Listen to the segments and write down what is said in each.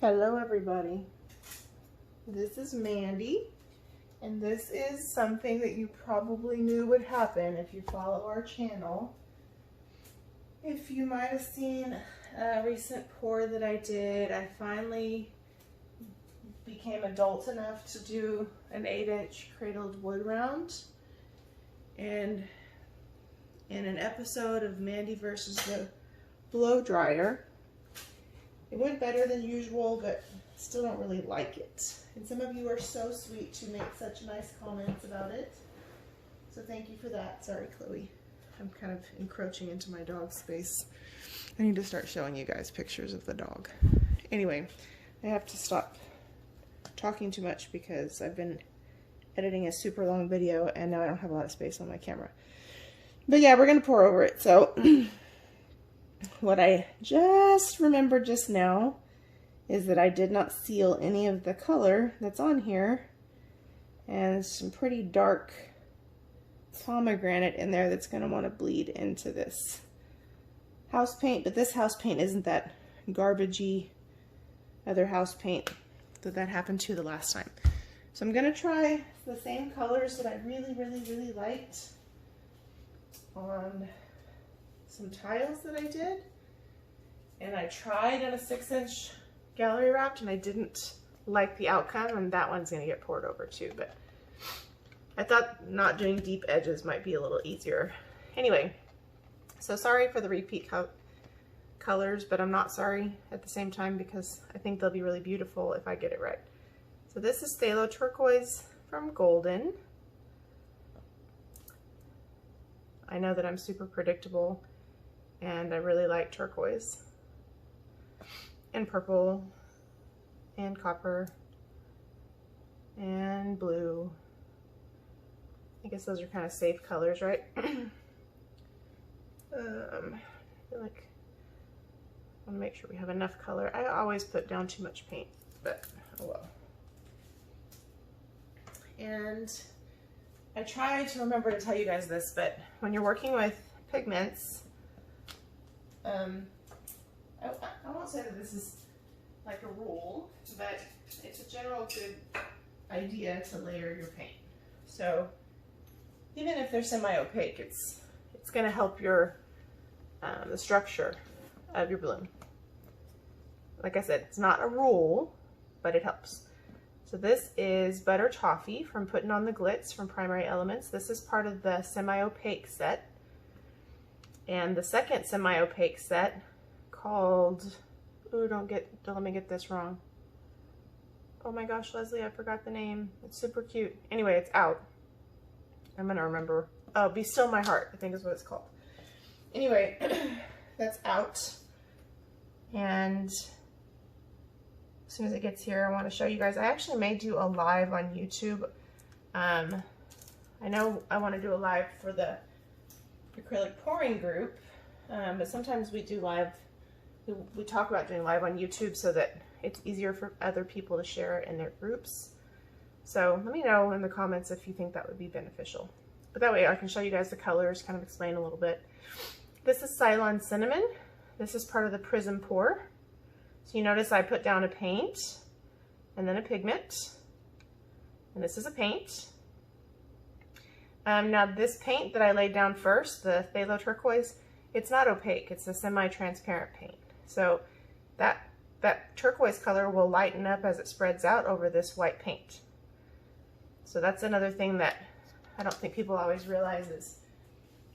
Hello everybody, this is Mandy, and this is something that you probably knew would happen if you follow our channel. If you might have seen a recent pour that I did, I finally became adult enough to do an 8-inch cradled wood round, and in an episode of Mandy versus the blow dryer, it went better than usual, but still don't really like it. And some of you are so sweet to make such nice comments about it. So thank you for that. Sorry, Chloe. I'm kind of encroaching into my dog's space. I need to start showing you guys pictures of the dog. Anyway, I have to stop talking too much because I've been editing a super long video and now I don't have a lot of space on my camera. But yeah, we're going to pour over it. So what I just remembered just now is that I did not seal any of the color that's on here, and some pretty dark pomegranate in there that's going to want to bleed into this house paint, but this house paint isn't that garbagey other house paint that happened to the last time. So I'm going to try the same colors that I really liked on some tiles that I did, and I tried on a 6-inch gallery wrapped and I didn't like the outcome, and that one's gonna get poured over too, but I thought not doing deep edges might be a little easier. Anyway, so sorry for the repeat colors, but I'm not sorry at the same time because I think they'll be really beautiful if I get it right. So this is Phtalo Turquoise from Golden. I know that I'm super predictable, and I really like turquoise and purple and copper and blue. I guess those are kind of safe colors, right? I feel like I want to make sure we have enough color. I always put down too much paint, but oh well. And I try to remember to tell you guys this, but when you're working with pigments, I won't say that this is like a rule, but it's a general good idea to layer your paint. So even if they're semi-opaque, it's going to help your the structure of your bloom. Like I said, it's not a rule, but it helps. So this is Butter Toffee from Puttin on the Glitz from Primary Elements. This is part of the semi-opaque set. And the second semi-opaque set called, ooh, don't let me get this wrong. Oh my gosh, Leslie, I forgot the name. It's super cute. Anyway, it's out. I'm gonna remember. Oh, Be Still My Heart, I think is what it's called. Anyway, that's out. And as soon as it gets here, I want to show you guys. I actually may do a live on YouTube. I know I want to do a live for the acrylic pouring group, but sometimes we do live. We talk about doing live on YouTube so that it's easier for other people to share in their groups. So let me know in the comments if you think that would be beneficial. But that way I can show you guys the colors, kind of explain a little bit. This is Ceylon Cinnamon. This is part of the Prizm pour. So you notice I put down a paint and then a pigment, and this is a paint. Now this paint that I laid down first, the Phtalo Turquoise, it's not opaque, it's a semi-transparent paint. So that turquoise color will lighten up as it spreads out over this white paint. So that's another thing that I don't think people always realize is,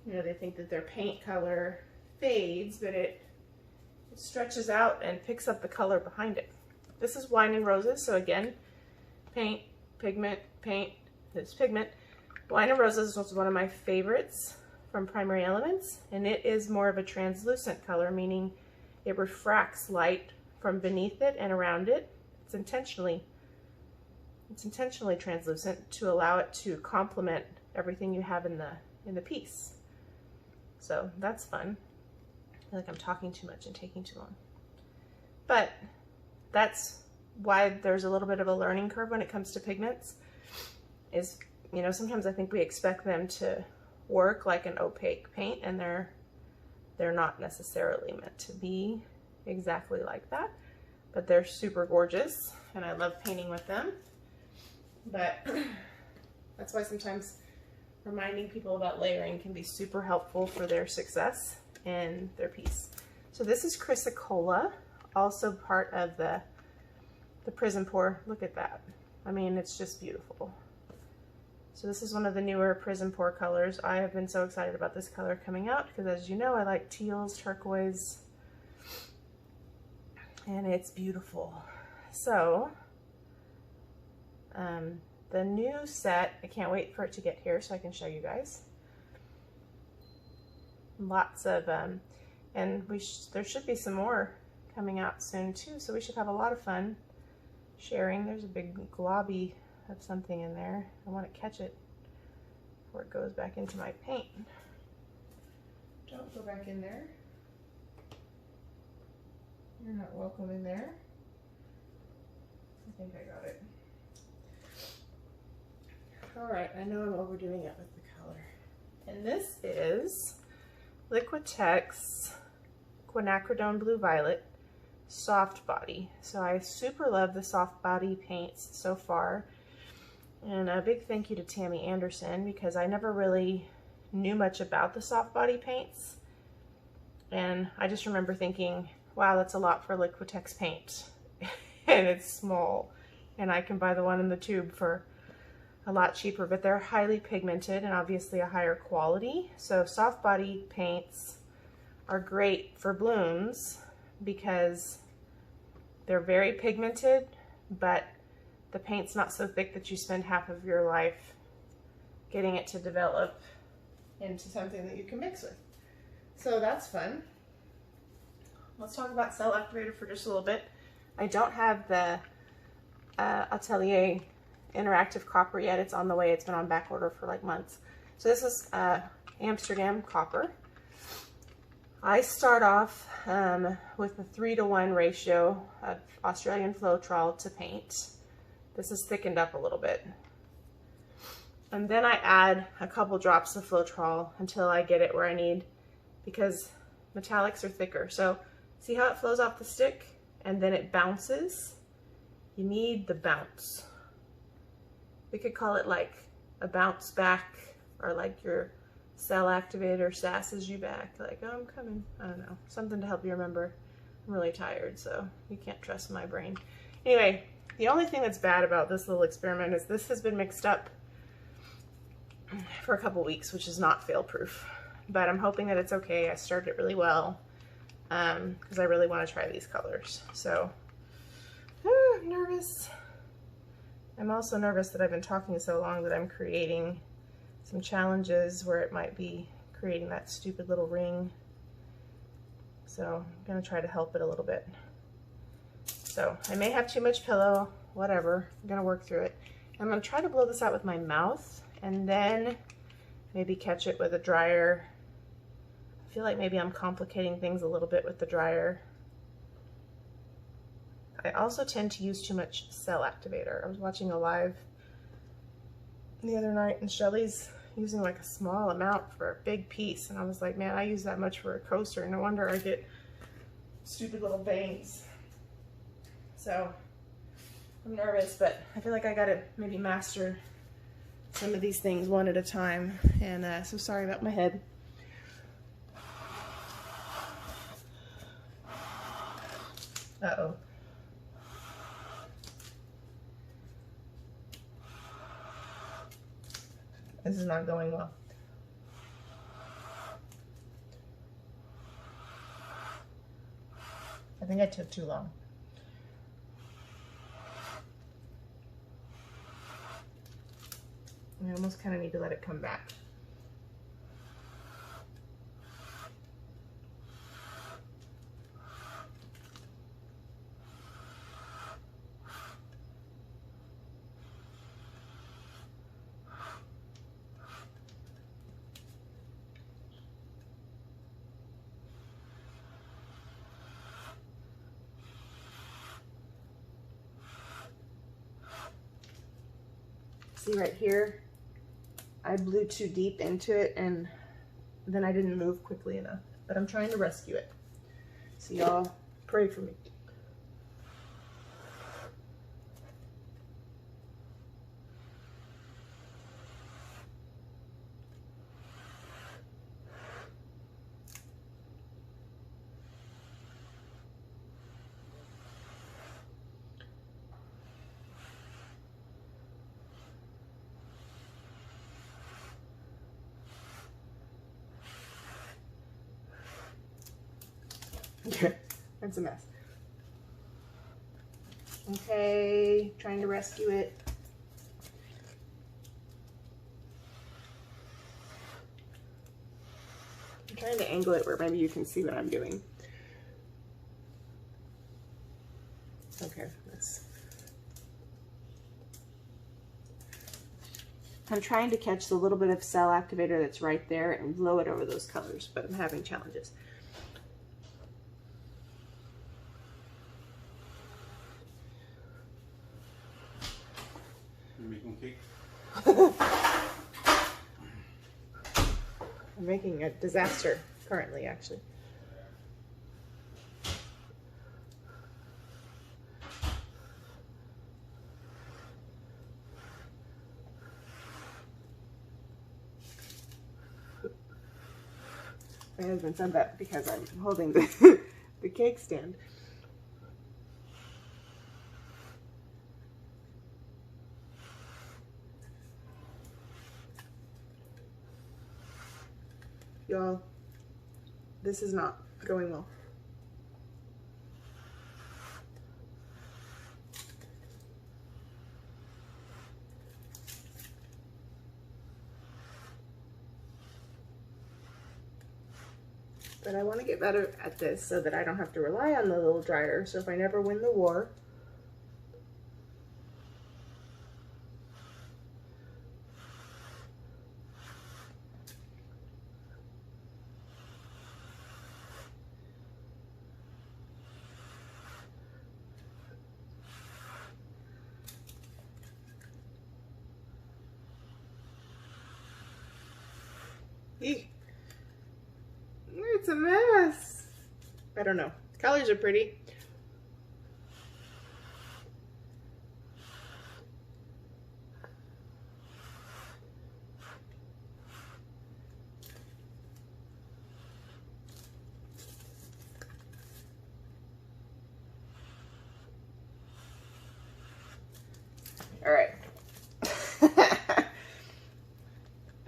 you know, they think that their paint color fades, but it stretches out and picks up the color behind it. This is Wine and Roses, so again, paint, pigment, paint, this pigment. Wine and Roses was one of my favorites from Primary Elements, and it is more of a translucent color, meaning it refracts light from beneath it and around it. It's intentionally translucent to allow it to complement everything you have in the piece. So that's fun. I feel like I'm talking too much and taking too long. But that's why there's a little bit of a learning curve when it comes to pigments. Is, you know, sometimes I think we expect them to work like an opaque paint, and they're not necessarily meant to be exactly like that. but they're super gorgeous and I love painting with them. But that's why sometimes reminding people about layering can be super helpful for their success in their piece. So this is Chrysocolla, also part of the Prizm pour. Look at that. I mean, it's just beautiful. So this is one of the newer Prizm pour colors. I have been so excited about this color coming out because, as you know, I like teals, turquoise, and it's beautiful. So the new set, I can't wait for it to get here so I can show you guys. Lots of, and there should be some more coming out soon too, so we should have a lot of fun sharing. There's a big globby of something in there. I want to catch it before it goes back into my paint. Don't go back in there. You're not welcome in there. I think I got it. Alright, I know I'm overdoing it with the color. And this is Liquitex Quinacridone Blue Violet Soft Body. So I super love the soft body paints so far. And a big thank you to Tammy Anderson because I never really knew much about the soft body paints. And I just remember thinking, wow, that's a lot for Liquitex paint. And it's small. And I can buy the one in the tube for a lot cheaper, but they're highly pigmented and obviously a higher quality. So soft body paints are great for blooms because they're very pigmented, but the paint's not so thick that you spend half of your life getting it to develop into something that you can mix with. So that's fun. Let's talk about Cell Activator for just a little bit. I don't have the Atelier Interactive Copper yet. It's on the way. It's been on back order for like months. So this is Amsterdam Copper. I start off with a 3-to-1 ratio of Australian Floetrol to paint. This is thickened up a little bit. And then I add a couple drops of Floetrol until I get it where I need, because metallics are thicker. So see how it flows off the stick and then it bounces? You need the bounce. We could call it like a bounce back, or like your Cell Activator sasses you back, like, oh, I'm coming. I don't know, something to help you remember. I'm really tired, so you can't trust my brain. Anyway, the only thing that's bad about this little experiment is this has been mixed up for a couple weeks, which is not fail proof, but I'm hoping that it's okay. I started it really well because I really want to try these colors. So I'm nervous. I'm also nervous that I've been talking so long that I'm creating some challenges where it might be creating that stupid little ring. So I'm going to try to help it a little bit. So I may have too much pillow, whatever. I'm going to work through it. I'm going to try to blow this out with my mouth and then maybe catch it with a dryer. I feel like maybe I'm complicating things a little bit with the dryer. I also tend to use too much Cell Activator. I was watching a live the other night and Shelly's using like a small amount for a big piece, and I was like, man, I use that much for a coaster. No wonder I get stupid little veins. So I'm nervous, but I feel like I gotta maybe master some of these things one at a time. And so sorry about my head. Uh-oh. This is not going well. I think I took too long. I almost kind of need to let it come back. See right here, I blew too deep into it and then I didn't move quickly enough, but I'm trying to rescue it. So y'all pray for me. That's a mess. Okay, trying to rescue it. I'm trying to angle it where maybe you can see what I'm doing. Okay, I'm trying to catch the little bit of Cell Activator that's right there and blow it over those colors, but I'm having challenges. You're making cake? I'm making a disaster currently, actually. My husband said that because I'm holding the cake stand. Y'all, this is not going well. But I want to get better at this so that I don't have to rely on the little dryer. So if I never win the war, it's a mess. I don't know. Colors are pretty. All right.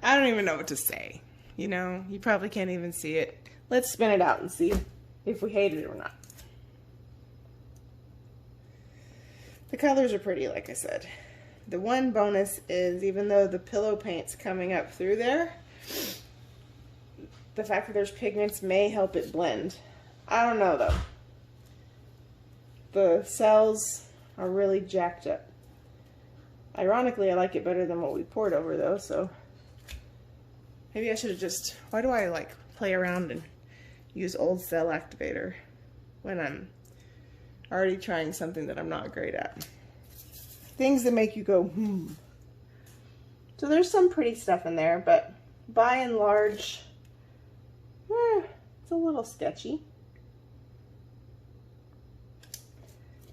I don't even know what to say. You know, you probably can't even see it. Let's spin it out and see if we hate it or not. The colors are pretty, like I said. The one bonus is, even though the pillow paint's coming up through there, the fact that there's pigments may help it blend. I don't know though. The cells are really jacked up. Ironically, I like it better than what we poured over though, so maybe I should have just, why do I like play around and use old Cell Activator when I'm already trying something that I'm not great at? Things that make you go, hmm. So there's some pretty stuff in there, but by and large, it's a little sketchy.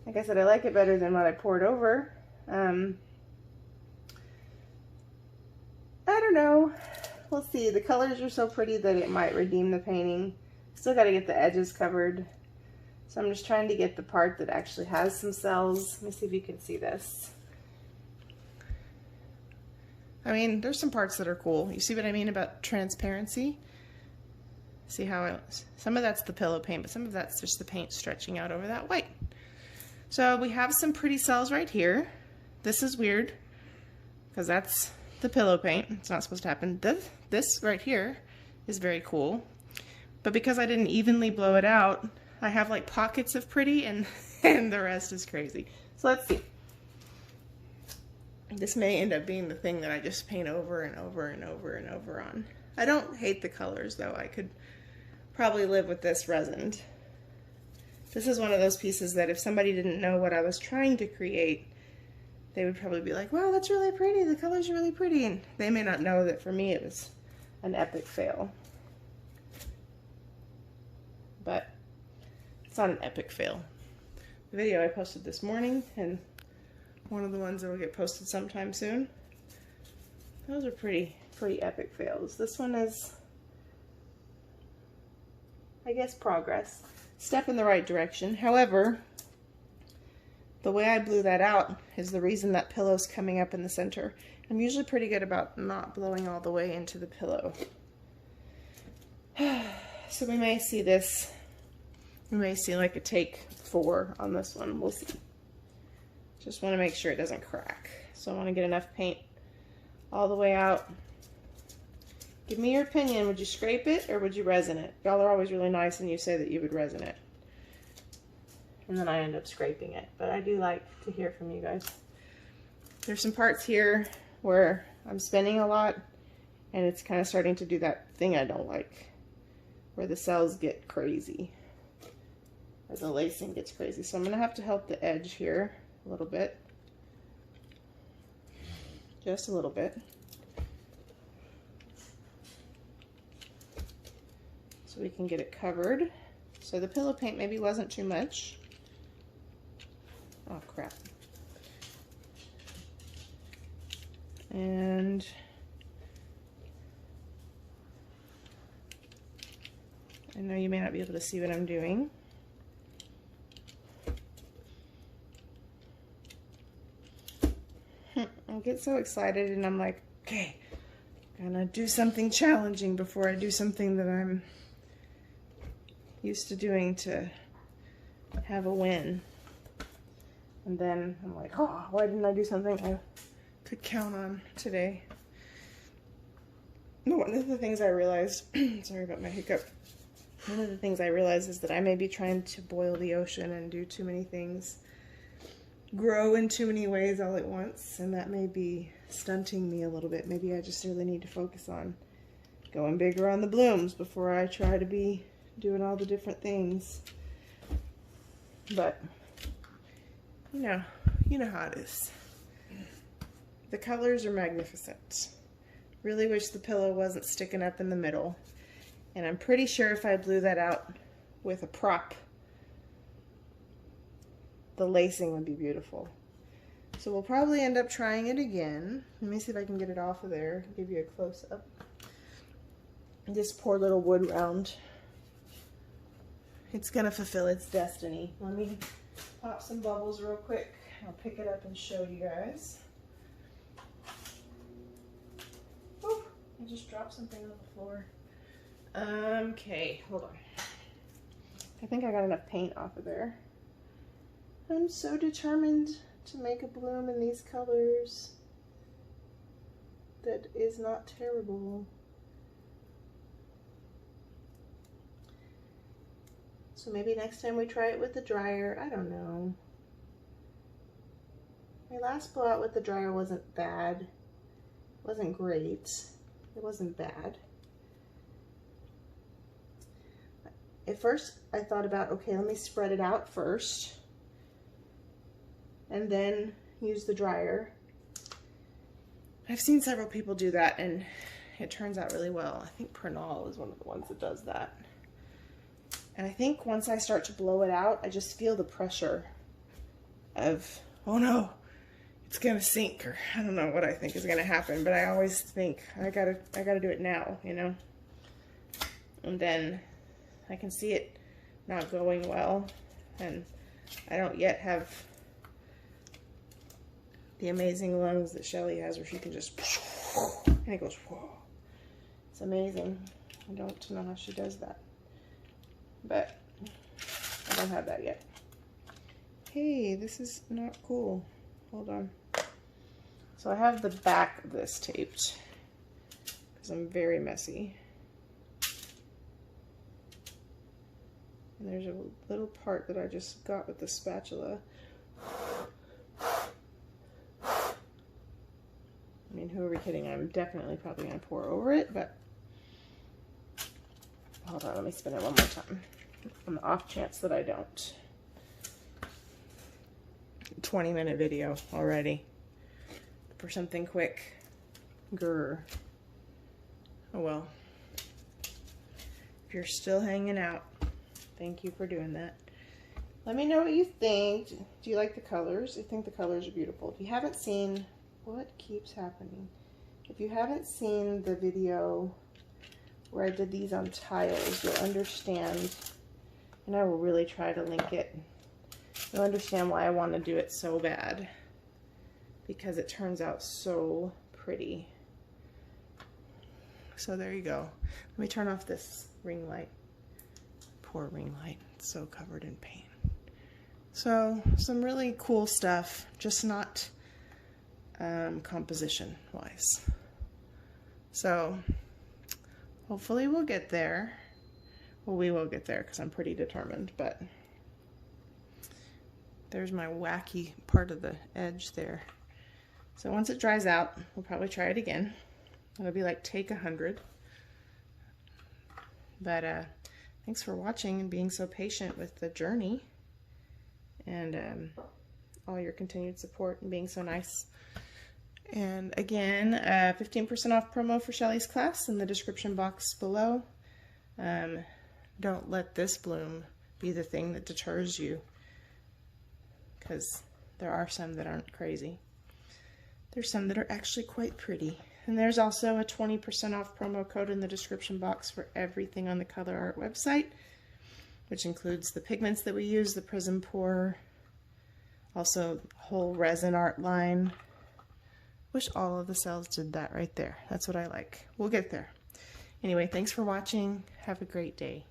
Like I said, I like it better than what I poured over. I don't know. We'll see. The colors are so pretty that it might redeem the painting. Still got to get the edges covered. So I'm just trying to get the part that actually has some cells. Let me see if you can see this. I mean, there's some parts that are cool. You see what I mean about transparency? See how some of that's the pillow paint, but some of that's just the paint stretching out over that white. So we have some pretty cells right here. This is weird because that's the pillow paint. It's not supposed to happen. This right here is very cool. But because I didn't evenly blow it out, I have like pockets of pretty and the rest is crazy. So let's see. This may end up being the thing that I just paint over and over and over and over on. I don't hate the colors though. I could probably live with this resined. This is one of those pieces that if somebody didn't know what I was trying to create, they would probably be like, wow, that's really pretty. The colors are really pretty. And they may not know that for me it was an epic fail. But it's not an epic fail. The video I posted this morning and one of the ones that will get posted sometime soon, those are pretty epic fails. This one is, I guess, progress. Step in the right direction. However, the way I blew that out is the reason that pillow's coming up in the center. I'm usually pretty good about not blowing all the way into the pillow. So we may see this You may see like a take 4 on this one. We'll see. Just want to make sure it doesn't crack. So I want to get enough paint all the way out. Give me your opinion. Would you scrape it or would you resin it? Y'all are always really nice and you say that you would resin it. And then I end up scraping it. But I do like to hear from you guys. There's some parts here where I'm spinning a lot and it's kind of starting to do that thing I don't like, where the cells get crazy, or the lacing gets crazy. So I'm going to have to help the edge here a little bit. Just a little bit. So we can get it covered. So the pillow paint maybe wasn't too much. Oh crap. And I know you may not be able to see what I'm doing. I get so excited and I'm like, okay, I'm gonna do something challenging before I do something that I'm used to doing to have a win. And then I'm like, oh, why didn't I do something I could count on today? One of the things I realized, sorry about my hiccup, one of the things I realized is that I may be trying to boil the ocean and do too many things, grow in too many ways all at once, and that may be stunting me a little bit. Maybe I just really need to focus on going bigger on the blooms before I try to be doing all the different things. But you know how it is. The colors are magnificent. Really wish the pillow wasn't sticking up in the middle. And I'm pretty sure if I blew that out with a prop, the lacing would be beautiful. So we'll probably end up trying it again. Let me see if I can get it off of there. Give you a close up. This poor little wood round. It's gonna fulfill its destiny. Let me pop some bubbles real quick. I'll pick it up and show you guys. Whew, I just dropped something on the floor. Okay, hold on. I think I got enough paint off of there. I'm so determined to make a bloom in these colors that is not terrible. So maybe next time we try it with the dryer. I don't know. My last blowout with the dryer wasn't bad. It wasn't great. It wasn't bad. At first I thought about, okay, let me spread it out first and then use the dryer. I've seen several people do that and it turns out really well. I think Prinal is one of the ones that does that. And I think once I start to blow it out, I just feel the pressure of, oh no, it's gonna sink, or I don't know what I think is gonna happen, but I always think I gotta do it now, you know? And then I can see it not going well, and I don't yet have the amazing lungs that Shelly has, where she can just, and it goes, whoa. It's amazing. I don't know how she does that, but I don't have that yet. Hey, this is not cool. Hold on. So I have the back of this taped because I'm very messy. And there's a little part that I just got with the spatula. I mean, who are we kidding? I'm definitely probably going to pour over it, but hold on, let me spin it one more time on the off chance that I don't. 20-minute video already for something quick. Grr. Oh well. If you're still hanging out, thank you for doing that. Let me know what you think. Do you like the colors? I think the colors are beautiful. If you haven't seen, what keeps happening? If you haven't seen the video where I did these on tiles, you'll understand, and I will really try to link it. You'll understand why I want to do it so bad, because it turns out so pretty. So there you go. Let me turn off this ring light. poor ring light. It's so covered in paint. So some really cool stuff, just not composition wise. So hopefully we'll get there. Well, we will get there because I'm pretty determined, but there's my wacky part of the edge there. So once it dries out, we'll probably try it again. It'll be like take 100. But thanks for watching and being so patient with the journey, and all your continued support and being so nice. And again, 15% off promo for Shelly's class in the description box below. Don't let this bloom be the thing that deters you, because there are some that aren't crazy. There's some that are actually quite pretty. And there's also a 20% off promo code in the description box for everything on the Colourarte website, which includes the pigments that we use, the Prizm pour, also the whole resin art line. Wish all of the cells did that right there. That's what I like. We'll get there. Anyway, thanks for watching. Have a great day.